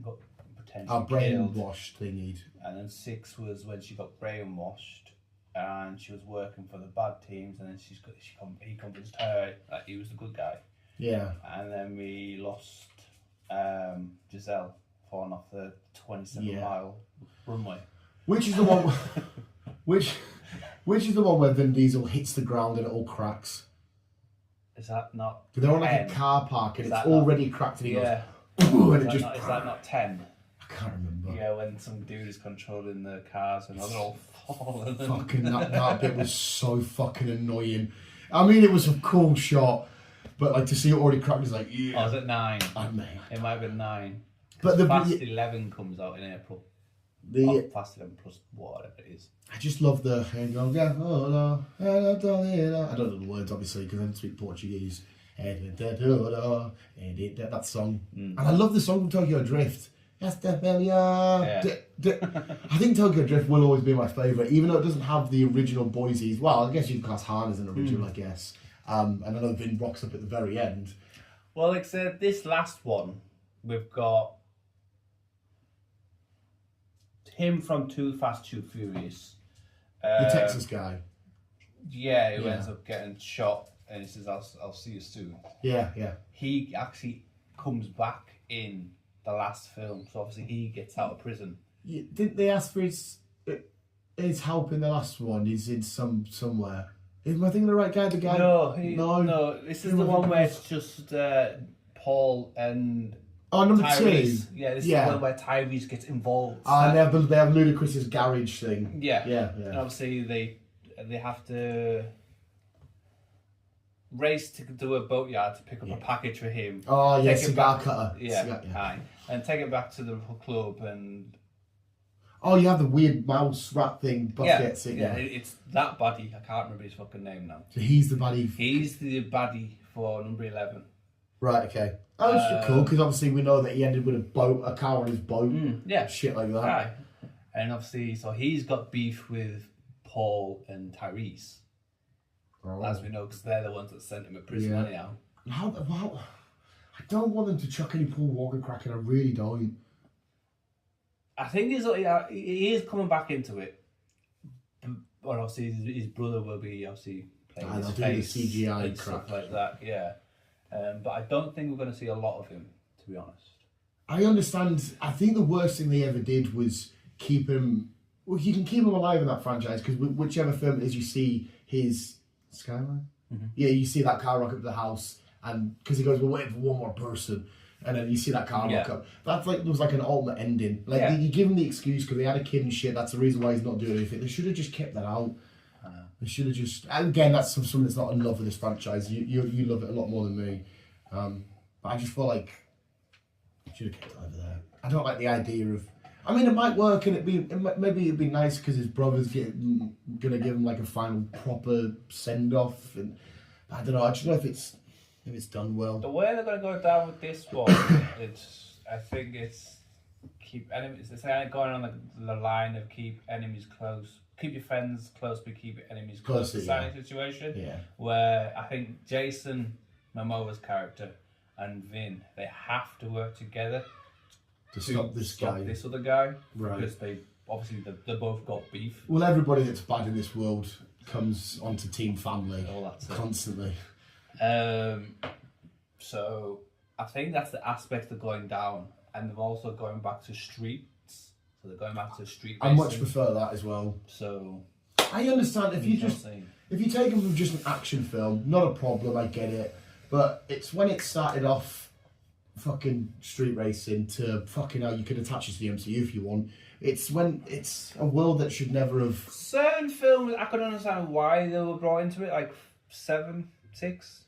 got potentially brainwashed they need. And then 6 was when she got brainwashed and she was working for the bad teams, and then he convinced her that he was the good guy. Yeah. And then we lost Giselle falling off the 27-mile runway. Which is the one? which is the one where Vin Diesel hits the ground and it all cracks? Is that not? They're on like 10? a car park and Is it's that already not, cracked and he yeah. goes, and Is it that not 10? I can't remember. Yeah, when some dude is controlling the cars and they're all falling. Fucking that bit was so fucking annoying. I mean, it was a cool shot, but like to see it already cracked is like, yeah. Oh, was it 9? It might have been 9. But Fast 11 comes out in April. Fast 11 plus whatever it is. I just love the I don't know the words obviously because I don't speak Portuguese. That song, and I love the song from Tokyo Drift. I think Tokyo Drift will always be my favourite, even though it doesn't have the original Boise's. Well, I guess you can class Han as an original, I guess. And I know Vin rocks up at the very end. Well, like I said, this last one, we've got him from Too Fast, Too Furious. The Texas guy. Yeah, who ends up getting shot, and he says, I'll see you soon. Yeah, yeah. He actually comes back in the last film, so obviously he gets out of prison. Yeah, didn't they ask for his help in the last one? He's in somewhere. Am I thinking the right guy? The guy? No. This is the one where it's just Paul and number Tyrese. 2. Yeah, this is the one where Tyrese gets involved. And they have Ludacris's garage thing. Yeah. And obviously they have to race to do a boatyard to pick up a package for him. Oh yeah, cigar cutter. Aye. And take it back to the club and. Oh, you have the weird mouse rat thing. Buckets. Yeah, it's that baddie. I can't remember his fucking name now. So he's the baddie. He's the baddie for number 11. Right. Okay. Oh, that's cool because obviously we know that he ended with a car on his boat. Shit like that. Aye. And obviously, so he's got beef with Paul and Tyrese. Oh. As we know, because they're the ones that sent him to prison anyhow. I don't want them to chuck any Paul Walker cracking. I really don't. I think he is coming back into it. But obviously, his brother will be obviously playing his face the CGI and stuff like that. Yeah. But I don't think we're going to see a lot of him, to be honest. I understand. I think the worst thing they ever did was keep him. Well, you can keep him alive in that franchise because whichever film it is, you see his skyline. Mm-hmm. Yeah, you see that car rock up to the house, and because he goes, "We're waiting for one more person," and then you see that car rock up. That's like was like an ultimate ending. Like you give him the excuse because they had a kid and shit. That's the reason why he's not doing anything. They should have just kept that out. They should have just. And again, that's someone that's not in love with this franchise. You love it a lot more than me, but I just feel like should have kept it over there. I don't like the idea of. I mean, it might work, and maybe it'd be nice because his brother's gonna give him like a final proper send off, and I don't know. I just don't know if it's done well. The way they're gonna go down with this one, I think it's keep enemies. It's kind of going on the line of keep enemies close, keep your friends close, but keep your enemies close. Situation. Yeah. Where I think Jason Momoa's character and Vin, they have to work together to stop this guy, this other guy, right? Because they both got beef. Well, everybody that's bad in this world comes onto Team Family constantly. So I think that's the aspect of going down, and they're also going back to streets. So they're going back to street racing. I much prefer that as well. So I understand if you take them from just an action film, not a problem. I get it. But it's when it started off fucking street racing to fucking hell, you could attach it to the MCU if you want. It's when it's a world that should never have... Certain films, I can understand why they were brought into it, like 6,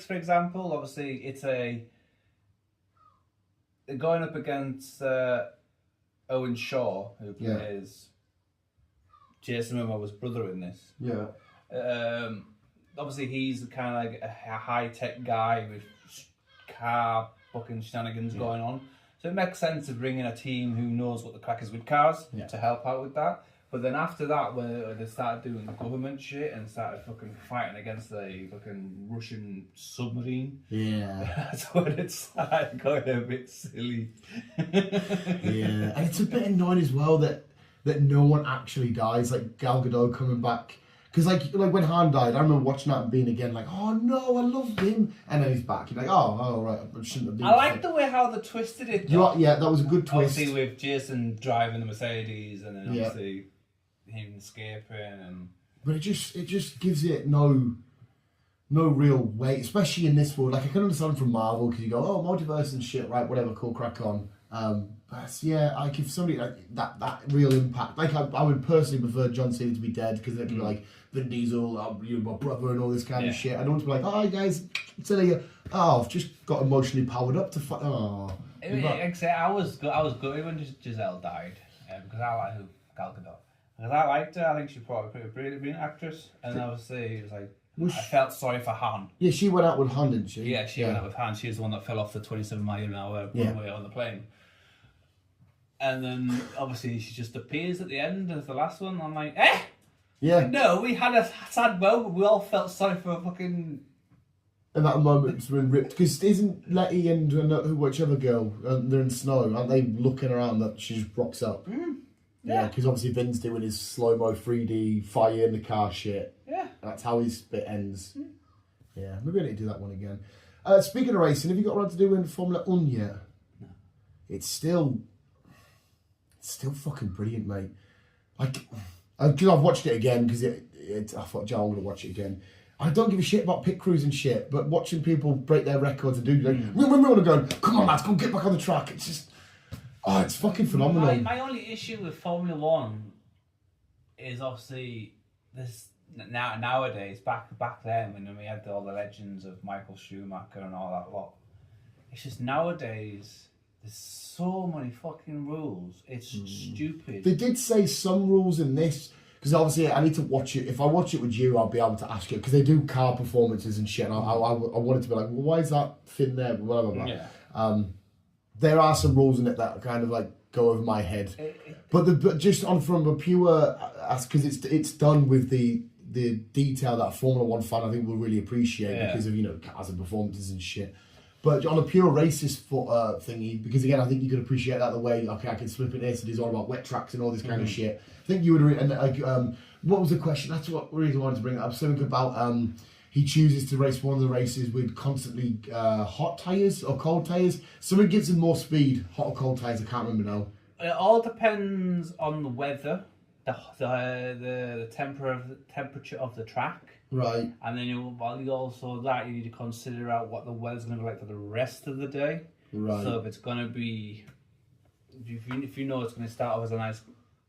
for example. Obviously, it's going up against Owen Shaw, who plays Jason Momoa's brother in this. Yeah. Obviously, he's kind of like a high-tech guy with car fucking shenanigans going on. So it makes sense to bring in a team who knows what the crack is with cars to help out with that. But then after that, when they started doing the government shit and started fucking fighting against the fucking Russian submarine, that's when it started going a bit silly. And it's a bit annoying as well that no one actually dies. Like Gal Gadot coming back. Because like when Han died, I remember watching that and being again like, oh no, I loved him, and then he's back. You're like, oh right, I shouldn't have been. I like the way how they twisted it. That was a good twist. Obviously with Jason driving the Mercedes, and then obviously him escaping, but it just gives it no real weight, especially in this world. Like I can understand from Marvel because you go, oh, multiverse and shit, right? Whatever, cool, crack on. But like if somebody like that real impact, like I would personally prefer John Cena to be dead because they could be like Vin Diesel, you're my brother and all this kind of shit. I don't want to be like, oh, guys, I've just got emotionally powered up to fight. Oh, I was good when Giselle died because I like Gal Gadot because I liked her. I think she's probably a pretty brilliant actress, and obviously it was like. I felt sorry for Han. Yeah, she went out with Han, didn't she? Yeah, she went out with Han. She was the one that fell off the 27-mile-an-hour runway on the plane. And then, obviously, she just appears at the end as the last one. I'm like, eh? Yeah. No, we had a sad moment. We all felt sorry for fucking... And that moment's been ripped. Because isn't Letty and whichever girl, they're in snow, aren't they looking around that she just rocks up? Yeah, because obviously Vin's doing his slow-mo 3D fire in the car shit. Yeah. That's how his bit ends. Yeah, maybe I need to do that one again. Speaking of racing, have you got around to doing Formula 1 yet? No. It's still fucking brilliant, mate. Like, because I've watched it again, because I thought, Joe, I'm going to watch it again. I don't give a shit about pit crews and shit, but watching people break their records and do like, we're going, come on, lads, go get back on the track. It's just, it's fucking phenomenal. My only issue with Formula 1 is obviously this nowadays, back then when we had all the legends of Michael Schumacher and all that lot. It's just nowadays there's so many fucking rules. It's stupid. They did say some rules in this because obviously I need to watch it. If I watch it with you, I'll be able to ask you because they do car performances and shit. And I wanted to be like, well, why is that thing there? Blah blah blah. Yeah. There are some rules in it that kind of like go over my head, but just on from a pure, because it's done with the detail that a Formula 1 fan I think will really appreciate because of cars and performances and shit. But on a pure racist thingy, because again I think you could appreciate that the way I can slip in this and it's all about wet tracks and all this kind of shit. I think you would. And what was the question? That's what reason I wanted to bring it up. Something about he chooses to race one of the races with constantly hot tyres or cold tyres. Someone gives him more speed, hot or cold tyres, I can't remember now. It all depends on the weather, the temperature of the track. Right. And then you also that you need to consider out what the weather's going to be like for the rest of the day. Right. So if it's going to be, if you know it's going to start off as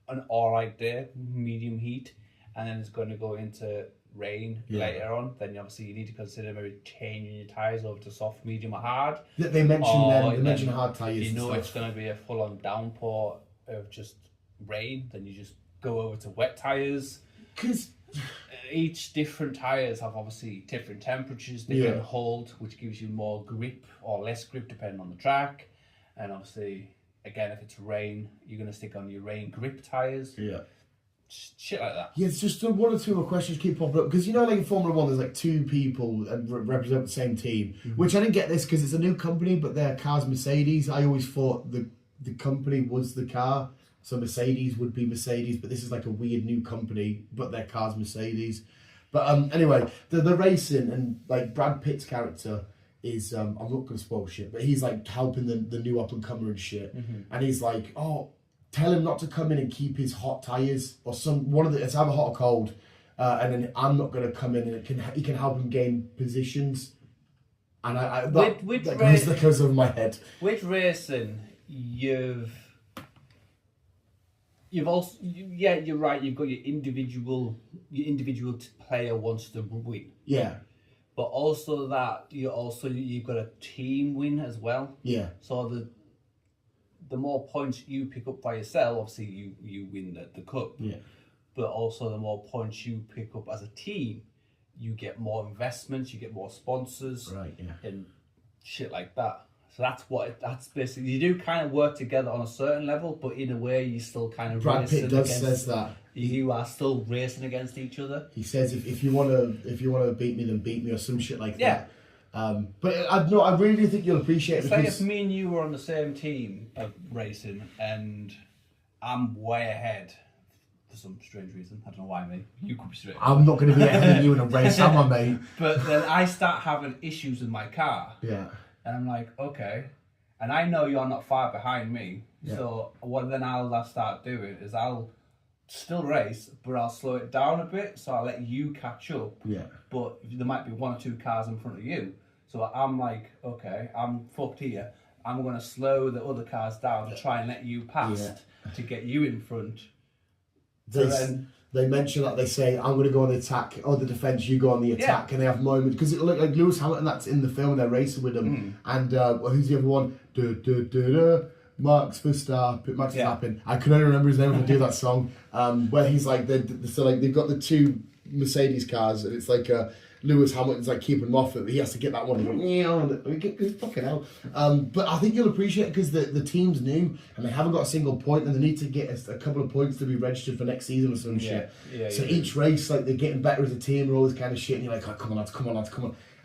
an alright day, medium heat, and then it's going to go into rain later on, then obviously you need to consider maybe changing your tyres over to soft, medium, or hard. They mentioned hard tyres. You know it's going to be a full-on downpour of just rain, then you just go over to wet tyres. Because each different tyres have obviously different temperatures they can hold, which gives you more grip or less grip depending on the track. And obviously, again, if it's rain, you're going to stick on your rain grip tyres. Yeah. Shit like that. Yeah, it's just one or two more questions keep popping up. Because you know, like in Formula 1, there's like two people that represent the same team. Which I didn't get this because it's a new company, but their car's Mercedes. I always thought the company was the car. So Mercedes would be Mercedes, but this is like a weird new company, but their car's Mercedes. But anyway, the racing and like Brad Pitt's character is, I'm not going to spoil shit, but he's like helping the new up and comer and shit. And he's like, oh, tell him not to come in and keep his hot tyres or it's either hot or cold. And then I'm not going to come in and he can help him gain positions. And that goes over my head. With racing, you're also, you're right. You've got your individual player wants to win. Yeah. But also that you've got a team win as well. Yeah. So the more points you pick up by yourself, obviously you win the cup. Yeah. But also the more points you pick up as a team, you get more investments, you get more sponsors, right? Yeah. And shit like that. So that's basically, you do kind of work together on a certain level, but in a way you still kind of Brad Pitt says that you are still racing against each other. He says if you want to beat me, then beat me, or some shit like that. But I really do think you'll appreciate it. It's like if me and you were on the same team of racing and I'm way ahead for some strange reason. I don't know why, mate. You could be straight. I'm not going to be ahead of you in a race, am I, mate? But then I start having issues with my car. Yeah. And I'm like, okay. And I know you're not far behind me. Yeah. So what then I'll start doing is I'll still race, but I'll slow it down a bit. So I'll let you catch up. Yeah. But there might be one or two cars in front of you. So I'm like, okay, I'm fucked here. I'm going to slow the other cars down to try and let you pass to get you in front. They mention that, they say, I'm going to go on the attack, or the defence, you go on the attack, and they have moments, because it looked like Lewis Hamilton, that's in the film, they're racing with them, and who's the other one? Max Verstappen. I can only remember his name when I do that song, where he's like, they've got the two Mercedes cars, and it's like Lewis Hamilton's like keeping him off it, but he has to get that one. Fucking hell. But I think you'll appreciate it because the team's new and they haven't got a single point, and they need to get a couple of points to be registered for next season or some shit. So each race, like, they're getting better as a team and all this kind of shit, and you're like, oh, come on lads.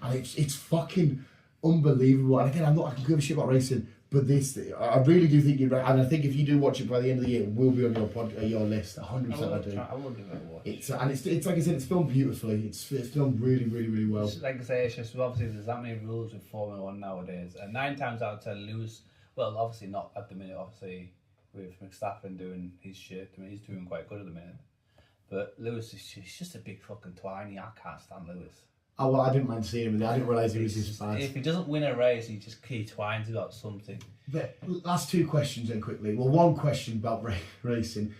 And it's fucking unbelievable. And again, I can give a shit about racing, but I really do think you're right. And I think if you do watch it by the end of the year, it will be on your list. 100% I do. I will give it a watch. It's like I said, it's filmed beautifully. It's filmed really, really, really well. Like I say, it's just obviously there's that many rules with Formula 1 nowadays, and 9 times out of 10 Lewis, well, obviously not at the minute, obviously with Verstappen doing his shit. I mean, he's doing quite good at the minute. But Lewis he's just a big fucking twine. I can't stand Lewis. Oh, well, I didn't mind seeing him. I didn't realise he was this bad. If he doesn't win a race, he twines about something. The last two questions then quickly. Well, one question about racing.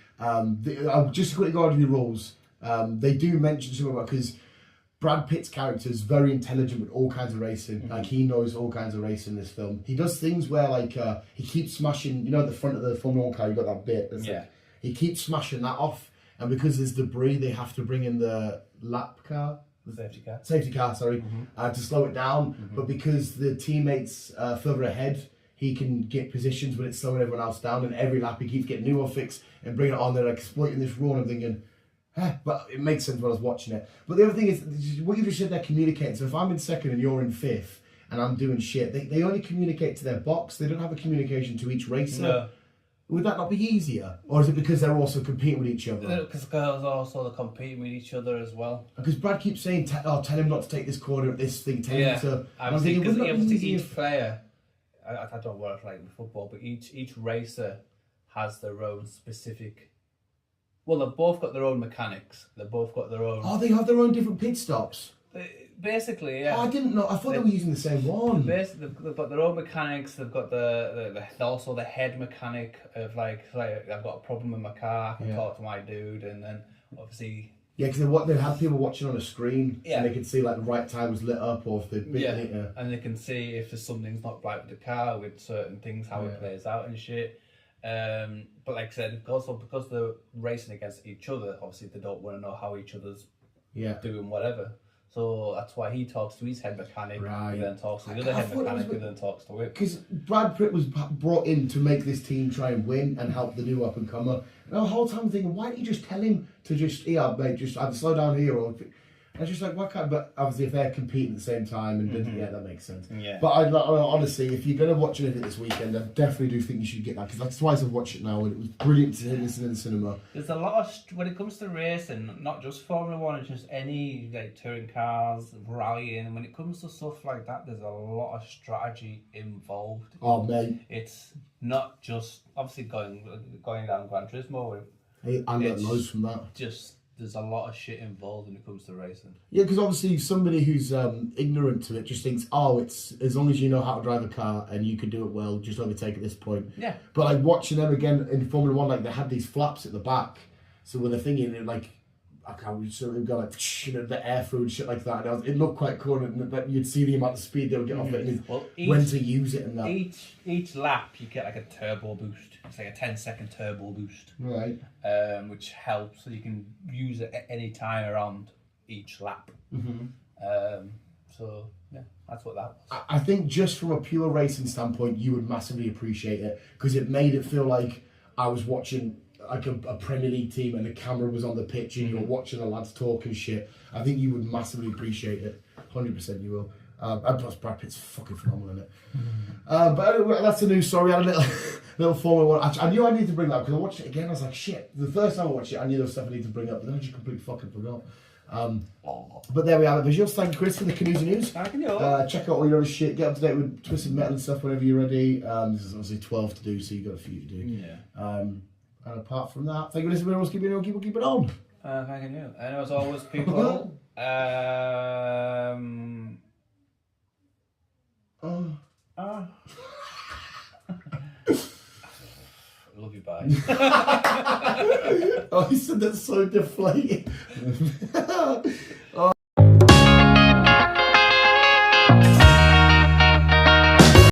Just to quickly go over the rules. They do mention something about, because Brad Pitt's character is very intelligent with all kinds of racing. Like, he knows all kinds of racing in this film. He does things where, like, he keeps smashing, at the front of the Formula 1 car, you got that bit. Like, he keeps smashing that off. And because there's debris, they have to bring in the lap car. Safety car, sorry, to slow it down. But because the teammates further ahead, he can get positions when it's slowing everyone else down. And every lap he keeps getting new one fix and bringing it on. They're like exploiting this rule, and I'm thinking, but it makes sense when I was watching it. But the other thing is, what you just said, they're communicating. So if I'm in second and you're in fifth and I'm doing shit, they only communicate to their box. They don't have a communication to each racer. No. Would that not be easier? Or is it because they're also competing with each other? Because girls also they're competing with each other as well. Because Brad keeps saying, tell him not to take this corner of this thing, tell him to... I'm thinking, because wouldn't that be easier each player, I don't know what it's like in football, but each racer has their own specific... Well, they've both got their own mechanics. They've both got their own... Oh, they have their own different pit stops? Basically, yeah. Oh, I didn't know. I thought they were using the same one. Basically, they've got their own mechanics. They've got also the head mechanic of like I've got a problem with my car. I can talk to my dude, and then obviously. Yeah, because they had people watching on a screen, Yeah. and they could see like the right tire was lit up, or if the and they can see if there's something's not right with the car, with certain things, how it plays out and shit. But like I said, also because they're racing against each other, obviously they don't want to know how each other's doing whatever. So that's why he talks to his head mechanic, Right. who then talks to the other head mechanic, who then talks to it. Because Brad Pitt was brought in to make this team try and win and help the new up and comer. And the whole time I'm thinking, why don't you just tell him to just mate, just either slow down here or. I was just like, why can't? But obviously, if they're competing at the same time, and that makes sense. Yeah. But honestly, if you're gonna watch anything this weekend, I definitely do think you should get that because that's twice I've watched it now, and it was brilliant to listen in the cinema. There's a lot of when it comes to racing, not just Formula One, it's just any like touring cars, rallying, and when it comes to stuff like that, there's a lot of strategy involved. Oh mate, it's not just obviously going down Gran Turismo. I learned loads from that. Just there's a lot of shit involved when it comes to racing. Yeah, because obviously somebody who's ignorant to it just thinks, oh, it's as long as you know how to drive a car and you can do it well, just overtake at this point. Yeah. But like watching them again in Formula One, like they had these flaps at the back, so when they're thinking like, so they've got like the air through and shit like that. And it looked quite cool, and that you'd see the amount of speed they would get off it, and when to use it and that. Each lap you get like a turbo boost. It's like a 10-second turbo boost. Right. Which helps, so you can use it at any time around each lap. So yeah, that's what that was. I think just from a pure racing standpoint, you would massively appreciate it because it made it feel like I was watching like a Premier League team and the camera was on the pitch and you're watching the lads talk and shit. I think you would massively appreciate it. 100% you will. And plus Brad Pitt's fucking phenomenal in it. But anyway, that's a news story. I had a little Formula One. Actually, I knew I needed to bring that up because I watched it again. I was like, shit. The first time I watched it, I knew there was stuff I needed to bring up, but then I just completely fucking forgot. But there we are, the visuals. Thank you, Chris, for the Canoes News. Thank you. Check out all your other shit. Get up to date with Twisted Metal and stuff whenever you're ready. This is obviously 12 to do, so you've got a few to do. Yeah. And apart from that, thank you for listening. Everyone's keep it on. Thank you. And as always, people. Love you, bye. Oh, he said that's so deflating.